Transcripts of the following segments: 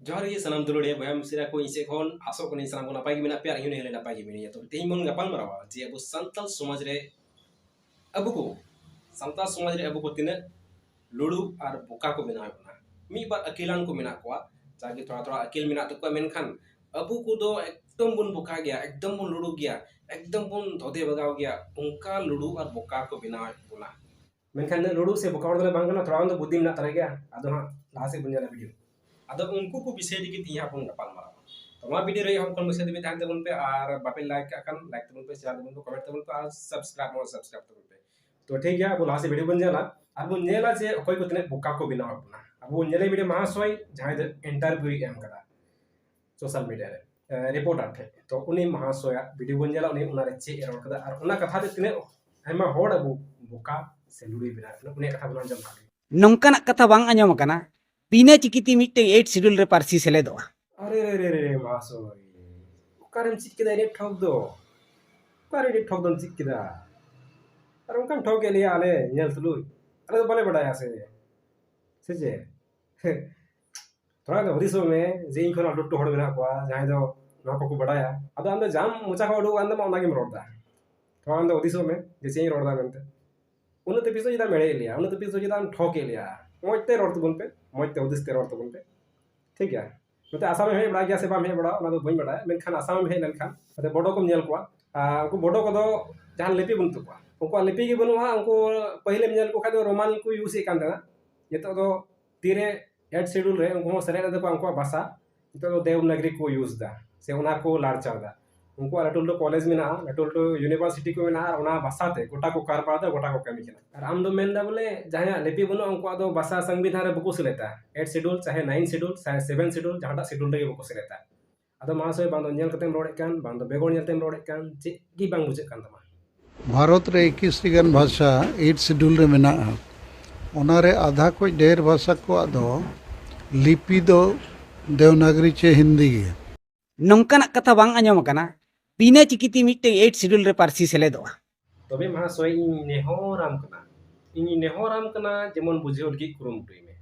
जोहार गे सनाम दुलुड़िया बया मिसरा को इसे खन आसो को सनाम को नापाय गे मेना पे आर हेले नापाय गे मेनिया तो तेहिं मन गापाल मरावा जे अब संताल समाज रे अबु को संताल समाज रे अबु को तिने लुड़ू और बोका को बेना बना मी बार अकेलान को मेना कोआ जागे थोड़ा थोड़ा अकेल मेना तो को मेनखान अबु को दो एकदम बन बोका गया एकदम बन लुड़ू गया एकदम बन धोदे बगाव गया उनका लुड़ू और बोका को बेना बोला मेनखान लुड़ू से बोका वाला बांगना थोड़ा तो बुद्धि मेना तरह गया आदो हां लास्ट से बुंजा वीडियो आदो उनको को विषय दिके तिया अपन गपाल मारा तो मा वीडियो रे हम कोन विषय दिबे थान तबन पे और बापे लाइक अकन लाइक तबन पे शेयर तबन पे कमेंट तबन पे और सब्सक्राइब तबन पे तो ठीक है अब लास्ट वीडियो बन जाला अब नेला जे कोई को तने बोका को बिना अपना अब नेले वीडियो महाशय जहां दे इंटरव्यू एम कदा सोशल मीडिया रे रिपोर्टर थे तो उनी महाशय वीडियो बन जाला उनी उना रे चे एरर कदा और उना कथा दे तने आयमा होड़ अब बोका से लुड़ी बिना उनी कथा बन जम का नौकाना कथा बांग आंजम कना बिना चिकिति मिट्टे 8 शेड्यूल रे पारसी सेलेदोआ अरे रे रे रे महाशय उकारेम चिक केदा रे ठोक दो उकारे रे ठोक दो चिक केदा और उनका ठोक के लिए आले नेल तुलुई अरे तो बले बड़ाया से जे थोड़ा तो हदिसो में जे इन खना लुट्टू हड़ मेना कोआ जहां दो ना को बड़ाया अब हम जाम मुचा को उडू अंदम ओना गेम रोडदा थोड़ा अंदर हदिसो में जे से रोडदा मेनते उन्नत पिसो जिदा मेड़े लिया उन्नत पिसो जिदा ठोके लिया मोजते रोड तबन पे मोजते हदिसते रोड तबन पे ठीक है मते आसाम में हे बड़ा गया से बाम हे बड़ा ना तो बइन बड़ा मेनखान आसाम में हे लेनखान मते बडो को नेल कोआ उनको बडो को दो जहां लेपी बन तो कोआ उनको लिपि के बनवा उनको पहले मिल को खादो रोमान को यूज ए कान देना नितो दो तीरे 8 शेड्यूल रे उनको सरे दे को उनको भाषा नितो दो देवनागरी को यूज दा से उना को लारचा दा उनको लटुल कॉलेज में ना लटुल यूनिवर्सिटी को ना उना भाषा ते गोटा को कारबार दा गोटा को कमी केना और आम दो मेन दा बोले जहां लिपि बनो उनको दो भाषा संविधान रे बको सेलेता 8 शेड्यूल चाहे 9 शेड्यूल चाहे 7 शेड्यूल जहां शेड्यूल रे बको सेलेता अदो मासोय बांदो नेल कतेम रोड़े कान बांदो बेगोर नेलतेम रोड़े कान चे की बांग बुझे कान तमा भारत रे 21 गान भाषा 8 शेड्यूल रे मेना ओनारे आधा को ढेर भाषा को दो लिपि दो देवनागरी चे हिंदी गे नौकाना कथा बांग आंजम कना बिना चिकिति मिट्टे 8 शेड्यूल रे पारसी सेलेदोआ तबे महाशय इन नेहोराम कना जेमन बुझेउ लगी कुरुमुटुई में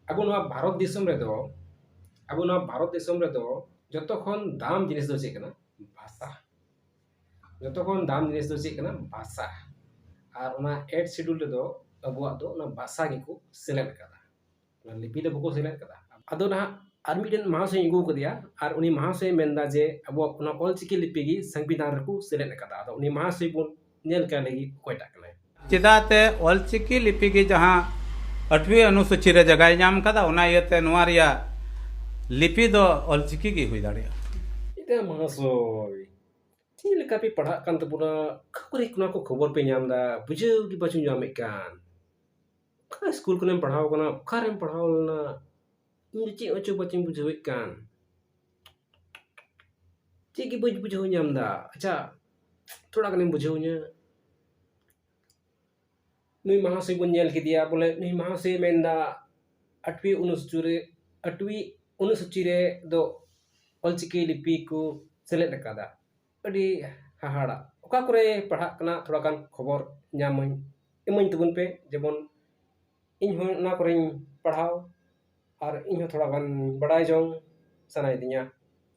अब भारत दिसम रे दो जतो खन दाम जिनिस दो चे कना भाषा जतो खन दाम जिनिस दो चे कना भाषा और उना 8 शेड्यूल रे दो अबुआ दो ना भाषा गे को सेलेक्ट कदा ना लिपि दे बको सेलेक्ट कदा अदो ना आर मिडन महाशय इगु कदिया और उनी महाशय मेंदा जे अबुआ उना ऑलचिकी लिपि गी संविधान रे को सेलेक्ट कदा अदो उनी महाशय बुन नेल का लगी कोयटा कना चिदाते ऑलचिकी लिपि गी जहां 8वीं अनुसूची रे जगह नाम कदा उना यते नोआ रिया लिपि दो ऑलचिकी गी हुई दाड़िया इते महाशय ती लेका पे पढ़ा कान तबुना खबरे कुना को खबर पे नाम दा बुझेउ की बचु नामे कान का स्कूल कोने पढ़ाओ कना खारेम पढ़ाओ ना इन चे ओचो बचिन बुझेउ कान चे की बुझेउ नाम दा अच्छा थोड़ा कने बुझेउ nya नुई महाशय बन नेल के दिया बोले नुई महाशय मेंदा 8वीं अनुसूची रे दो ऑलचिकी लिपि को सेलेक्ट कदा अड़ी हाहाड़ा ओका करे पढ़ा कना थोड़ा कान खबर नामन इमन तबन पे जेमन इन हो ना करे पढ़ाओ और इन थोड़ा गान बड़ाई जों सनाय दिया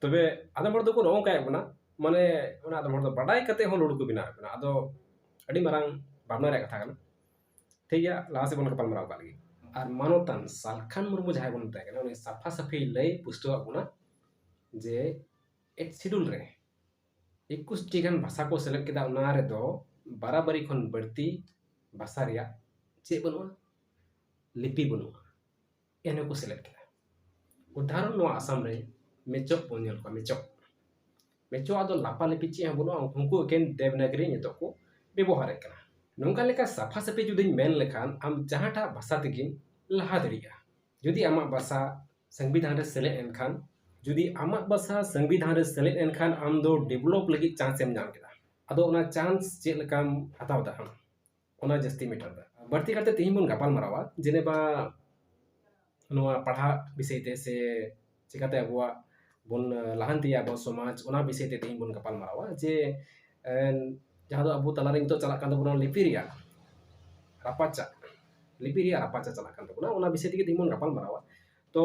तबे आदम हर दो को नो काय बना माने ओना आदम हर दो बड़ाई कते हो लुड़ को बिना बना आदो अड़ी मारंग भावना रे कथा कना ठीक है लास्ट से बन कपल मराव का लगी और मानोतन सालखान मुर्मू जहां बन तय कना साफा सफी लई पुस्तक गुना जे 8 शेड्यूल रे 21 टीगान भाषा को सेलेक्ट केदा उना रे दो बराबरी खन बढ़ती भाषा रिया चे बनुआ लिपि बनुआ एने को सेलेक्ट केदा उदाहरण नो आसाम रे मेचो पोनियल को मेचो आदो लापा लिपि चे बनुआ उनको केन देवनागरी नितो को व्यवहार कना नोंका लेका साफा सफी जुदी मेन लेखान आम जहाटा भाषा तेगिन लहा दरिया जुदी आमा भाषा संविधान रे सेलेक्ट एनखान जुदी आमाक भाषा संविधान रे सेलेक्ट एनखान आम दो डेवलप लगी चांस एम नाम केदा अदो ओना चांस चे लेकाम हताव दा हम ओना जस्ती मीटर दा बढ़ती करते तेहिं बन गापाल मरावा जेनेबा नोआ पढ़ा विषय ते से चिकाते अबुआ बन लहानती अब समाज ओना विषय ते तेहिं बन गापाल मरावा जे जहां दो अबु तलारे तो चला कान तबुना लिपि रिया रापाचा चला कान तबुना ओना विषय ते तेहिं बन गापाल मरावा तो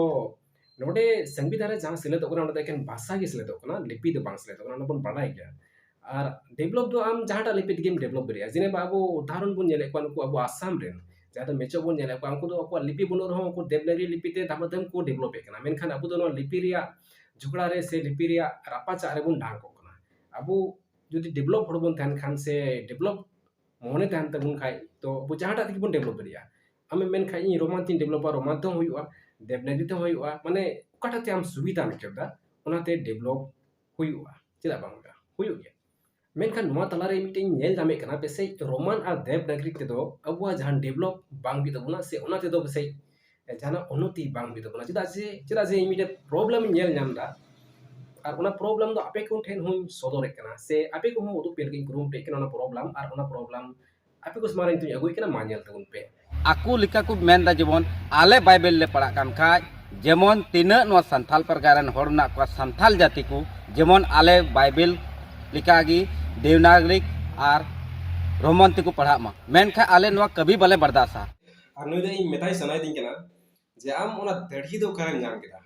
नोडे संविधान रे जहां सेलेदोग कना नोडे एकेन भाषा गे सेलेदोग कना लिपि दो बांग सेलेदोग कना बन बाडाय गया और डेवलप दो आम जहां लिपि गेम डेवलप दरिया जिने बाबू उदाहरण बन नेले को उनको अबो आसाम रेन जहां मेचो बन नेले को उनको दो अको लिपि बनो रहो उनको देवनागरी लिपि ते दामदम को डेवलप कना मेनखान अबो दो लिपि रिया झुगड़ा रे से लिपि रिया रापाचा रे बन डांग को कना अबो जुदी डेवलप हड़ बन थान खान से डेवलप मोने थान तबुन खाय तो अबो जहां तक बन डेवलप दरिया आमे मेन खाय इन रोमान तीन डेवलप रोमान तो हुआ देवनागरी तो हुआ माने ओकाटाते आम सुविधा मिटेदा ओनाते डेवलप हुआ चेदा बांगा हुआ गया मेनखान नोआ तलारे मिटें नेल नामे कना बेसे रोमान और देवनागरी तेदो अबुआ जहां डेवलप बांग भी तबुना से ओना तेदो बेसे जहां उन्नति बांग भी तबुना चेदा जे मिटे प्रॉब्लम नेल नामदा और ओना प्रॉब्लम दो आपे को ठेन हुन सदोरे कना से आपे को उदु पेलगिन कुरुम पे कना प्रॉब्लम और ओना प्रॉब्लम आपे को स्मारिन तुम अगुई कना मानियल तबुन पे आकु लिखा को मेन दा जेमन आले बाइबल ले पढ़ा कान खाय जेमन तीना नो संथाल परगारन हर ना को संथाल जाति को जेमन आले बाइबल लिखागी देवनागरी और रोमन को पढ़ा मा मेनखा आले नो कभी बले बर्दासा और नुई दे मेताई सनाय दिन कना जे आम ओना दढ़ी दो करम नाम केदा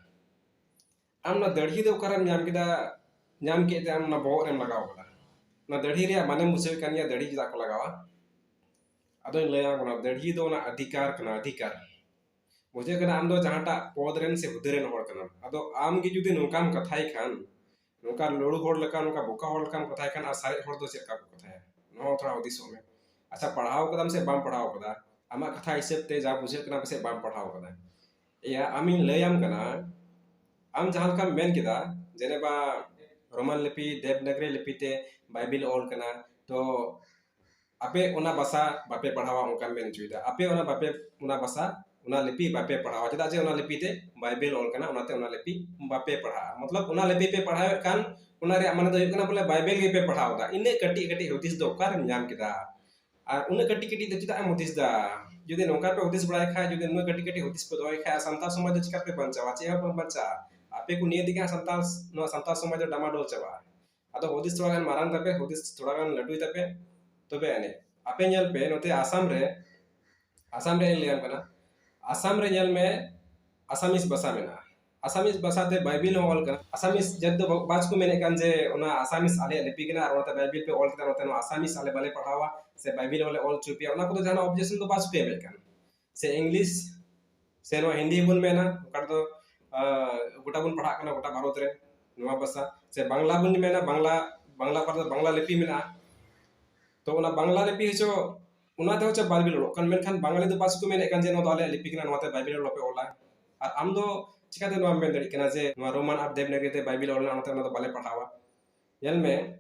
आम ना दढ़ी दो करम नाम के ते आम ना बोर एम लगाव कदा ना दढ़ी रे माने मुसे कनिया दढ़ी जिदा को लगावा अदो लया कोना दढ़ी दो ना अधिकार कना अधिकार मुझे कना आम दो जहाटा पद रेन से हुदरेन होड़ कना अदो आम गे जुदी नोकाम कथाई खान नोका लोड़ू होड़ लका नोका बोका होड़ लकाम कथाई खान आ सारे होड़ दो चेका को कथाया नो थोड़ा उदिसो में अच्छा पढ़ाओ कदम से बाम पढ़ाओ कदा आमा कथा हिसाब ते जा बुझे कना से बाम पढ़ाओ कदा या आमी लयाम कना आम जहां का मेन किदा जेनेबा रोमान लिपि देवनागरी लिपि ते बाइबल ऑल कना तो आपे ओना भाषा बापे पढ़ावा उनका मेन जुइदा आपे ओना बापे ओना भाषा ओना लिपि बापे पढ़ावा चेदा जे ओना लिपि ते बाइबल ऑल कना ओनाते ओना लिपि बापे पढ़ा मतलब ओना लिपि पे पढ़ावे कान ओना रे माने दो कना बोले बाइबल गे पे पढ़ावदा इने कटी कटी हुदिस दो कार नाम किदा और उन कटी कटी दो चेदा हुदिस दा जुदि नोका पे हुदिस बड़ाय खाय जुदि नु कटी कटी हुदिस पे दोय खाय संताल समाज चिका पे बंचावा चे हम बंचा आपे को निये दिगा संताल समाज डामाडोल चावा अदो हुदिस थोड़ा गान मारान तपे हुदिस थोड़ा गान लडुई तपे तबे अने आपे नेल पे नोते आसाम रे लेम कना आसाम रे नेल में आसामीस भाषा मेना आसामीस भाषा ते बाइबल हो ऑल कना आसामीस जद दो बाज को मेने कान जे ओना आसामीस आले लिपि कना और ओता बाइबल पे ऑल कना ओता नो आसामीस आले बाले पढ़ावा से बाइबल वाले ऑल चुपिया ओना को तो जाना ऑब्जेक्शन तो बाज पे मेल कान से इंग्लिश से नो हिंदी बुन मेना ओकर तो गोटा बुन पढ़ा कना गोटा भारत रे नोआ भाषा से बांग्ला बुन मेना बांग्ला पर बांग्ला लिपि मेना तो ओना बांग्ला लिपि हिचो उना दे होचे बाइबल रो कन मेनखान बांग्ला दो पास को मेने कान जे नो दाले लिपि कना नोते बाइबल लोपे ओला और आम दो चिकाते नो मेन दड़ी कना जे नो रोमान और देवनागरी ते बाइबल ओला नोते नो बाले पढ़ावा यल में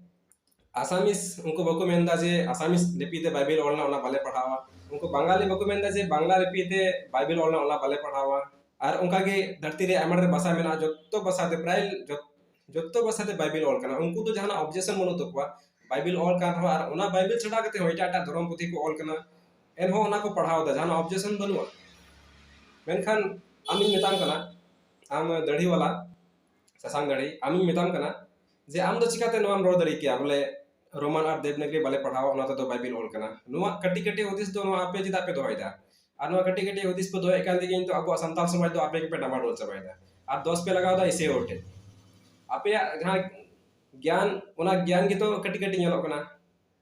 आसामीस उनको बको मेनदा जे आसामीस लिपि ते बाइबल ओला ओना बाले पढ़ावा उनको बंगाली बको मेनदा जे बांग्ला लिपि ते बाइबल ओला ओला बाले पढ़ावा और उनका गे धरती रे आमर भाषा मेना जत्तो भाषा ते प्राय जत्तो भाषा ते बाइबल ओल कना उनको तो जहां ऑब्जेक्शन मनो तो को बाइबल ऑल कान हो और ओना बाइबल छड़ा कते होइटा टा धर्म पुथी को ऑल कना एन हो ओना को पढ़ाओ दा जहां ऑब्जेक्शन बनुआ मेनखान आमी मेताम कना आम दढ़ी वाला ससांग दढ़ी आमी मेताम कना जे आम दो चिकाते नो आम रोड दड़ी किया बोले रोमान और देवनागरी बाले पढ़ाओ ओना तो बाइबल ऑल कना नुआ कटी कटी उदिस दो नो आपे जिदा पे दोइदा और नुआ कटी कटी उदिस पे दोय कान दिगिन तो अब संताल समाज दो आपे के पे डमाडोल चबाइदा और 10 पे लगाओ दा इसे ओटे आपे जहां ज्ञान ओना ज्ञान गे तो कटी कटी नेलो कना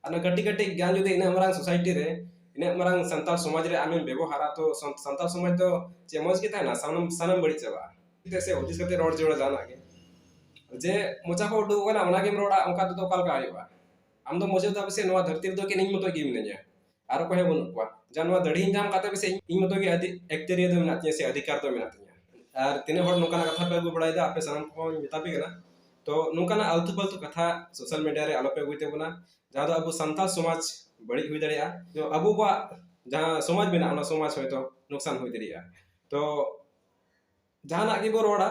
अना कटी कटी ज्ञान जुदि इन मरांग सोसाइटी रे इन मरांग संताल समाज रे आमें व्यवहारा तो संताल समाज तो जे मौज के थाना सनम बड़ी चबा जैसे होदिस कते रोड जोड़ा जाना के जे मोचा को उडु कना ओना के रोडा ओका तो काल का आइबा आम दो मोजे दा बसे नोआ धरती दो के नहीं मतो के मिनया आरो को हे बनु को जानवा दड़ी जाम काते बसे इन मतो के एक्टेरिया दो मिना से अधिकार तो मिना और तीन हर नोकाना कथा पे अगु बड़ाई दा आपे सनम को मिता पे कना तो नोकाना आलतु बलतु कथा सोशल मीडिया रे आलोपे गुइते बना जहां दो अबु संताल समाज बड़ी हुई दड़िया जो अबु को जहां समाज बिना ओना समाज होय तो नुकसान हुई दड़िया तो जहां की बो रोड़ा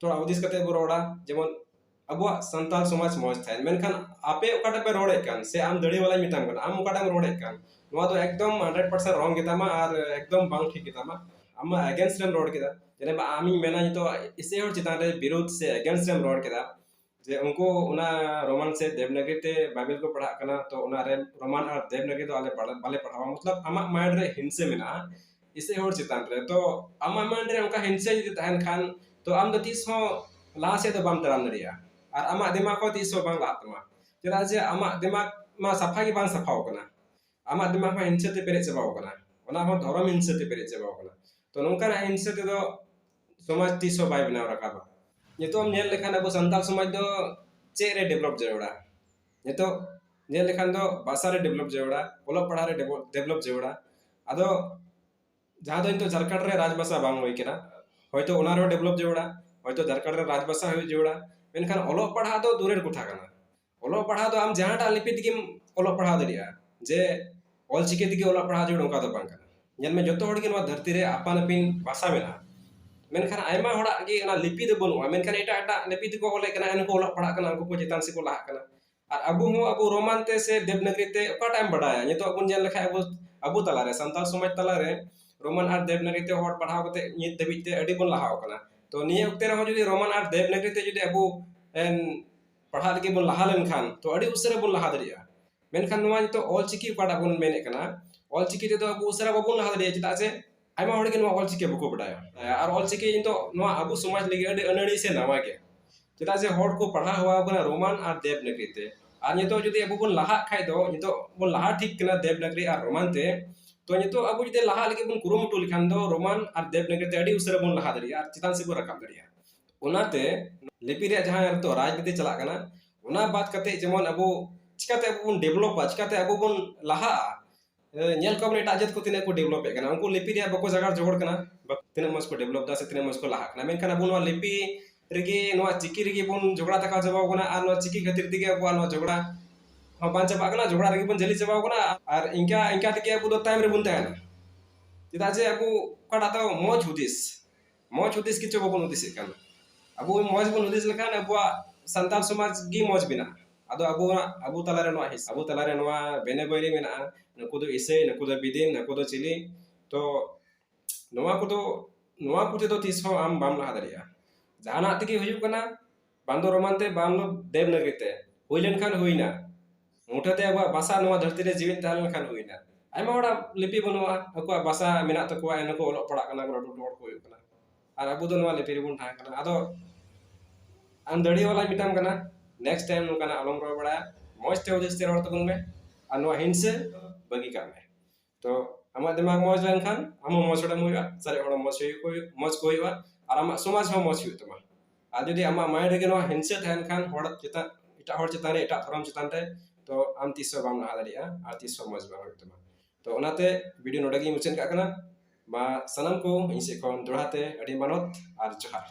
थोड़ा उदिस कते बो रोड़ा जेमन अबु संताल समाज मौज थाय मेनखान आपे ओकाटा पे रोड़े कान से आम दड़ी वाला मिताम कन आम ओकाटा रोड़े कान नोआ तो एकदम 100% रॉन्ग कितामा और एकदम बांग ठीक कितामा आम अगेंस्ट रेम रोड किदा जेनेबा आमी मेना तो इसे और चितान रे विरोध से अगेंस्ट रेम रोड किदा जे उनको उना रोमान से देवनागरी ते बाइबल को पढ़ा कना तो उना रे रोमान और देवनागरी तो आले बाले पढ़ावा मतलब आमा माइंड रे हिंसे मेना इसे और चितान रे तो आमा माइंड रे उनका हिंसे जदि तहन खान तो आम तीस लहा से बाम तराम दाड़िया और आमा दिमाग को तीस बांग लहा तमा चेदा जे आमा दिमाग मा सफा की बांग सफाव कना आमा दिमाग मा हिंसा ते पेरे चबाव कना ओना हो धर्म हिंसा ते पेरे चबाव कना तो नोंकान हिंसा ते दो समाज तीस बाय बनाव रकाबा नितो नेल लेखान अब संताल समाज दो चे रे डेवलप जरूरा नितो नेल लेखान दो भाषा रे डेवलप जरूरा ओला पढ़ा रे डेवलप जरूरा अदो जहाँ दो इतो झारखंड रे राजभाषा बांग होई केना होयतो ओना रे डेवलप जरूरा होयतो झारखंड रे राजभाषा होई जरूरा मेनखान ओलो पढ़ा दो दूरेर कुथा कना ओलो पढ़ा दो आम जहाँ टा लिपि दिगिम ओलो पढ़ा दरिया जे ऑल चिकी दिगे ओलो पढ़ा जरूर ओका दो बांग कना नेल में जतो हड़ के नवा धरती रे आपान आपिन भाषा मेना मेनखान आयमा हड़ा गे ना लिपि दो बनुआ मेनखान एटा एटा लिपि दो ओले कना एनको ओला पढ़ा कना उनको चितान से को लाहा कना और अबू रोमान ते से देवनागरी ते ओका टाइम बडाया नितो अबू जेल लेखा अबू तला रे संताल समाज तला रे रोमान और देवनागरी ते हड़ पढ़ाव कते नित दबित ते अडी बन लाहाव कना तो निये उक्ते रे जुदी रोमान और देवनागरी ते जुदी अबू पढ़ा लगे बन लाहा लेनखान तो अडी उसरे बन लाहा दरिया मेनखान नवा नितो ऑल चिकी ओकाटा बन मेने कना ऑल चिकी ते तो अबू उसरा बाबू लाहा दरिया चिता से आयमा हड़ के नवा ऑल चिकी बको बडाया और ऑल चिकी नितो नवा अबू समाज लगे अडी अनड़ी से नवा के चिता से हड़ को पढ़ा हुआ कना रोमान और देवनागरी ते और नितो जुदी अबू बन लाहा खाय दो नितो बन लाहा ठीक कना देवनागरी और रोमान ते तो नितो अबू जुदी लाहा लगे बन कुरुमुटु लिखान दो रोमान और देवनागरी ते अडी उसरे बन लाहा दरिया और चितान से बो रकाब दरिया ओनाते लिपि रे जहां तो राजनीति चला कना ओना बात कते जेमन अबू चिकाते अबू बन डेवलप चिकाते अबू बन लाहा नेल को एटा जात को तिने को डेवलप कना उनको लिपि रे बको जगार जोड़ कना तिने मस को डेवलप दा से तिने मस को लाहा कना मेनखान अबू नवा लिपि रेगे नवा चिकी रेगे बन झगड़ा तका जबाव कना और नवा चिकी खातिर दिगे अबू नवा झगड़ा बां चबा कना झगड़ा रेगे बन जली चबाव कना और इनका इनका तके अबू दो टाइम रे बुन ताना चिदा जे अबू कड़ा तो मौज हुदिस किचो बबन हुदिस कना अबू मौज बन हुदिस लेखान अबू संताल समाज गी मौज बिना अदो अबू तला रे नवा हिस अबू तला रे नवा बेने बैरी मेना नको दो इसे नको दो बिदिन नको दो चिली तो नवा को तो तीस हो आम बाम लहा दरिया जाना तके हुजु कना बांदो रोमानते बांदो देवनागरी ते हुई लेनखान हुईना मुठाते अब भाषा नवा धरती रे जीवित तहल लेनखान हुईना आयमा हड़ा लिपि बनुआ अको भाषा मेना तकोआ एनको ओलो पढ़ा कना रोड रोड को कना और अबू दो नवा लिपि रे बुन था कना अदो आम दड़ी वाला मिटाम कना नेक्स्ट टाइम नोकाना अलम रो बड़ा मौज ते उदेश ते रोड तबन में और नवा हिंसे बगी का में तो आमा दिमाग मौज लेनखान आम मौज होडम हुआ सारे हड़ मौज को हुआ और आमा समाज हो मौज हुई तमा आ जदी आमा माइंड गे नवा हिंसे थान खान हड़ चिता इटा हड़ चितान रे इटा धर्म चितान रे तो आम तीस बाम लहा दरिया और तीस मौज बा हुई तमा तो ओनाते वीडियो नोडे गी मुचन का कना मा सनम को इनसे कोन दोड़ाते अडी मानत और जोहार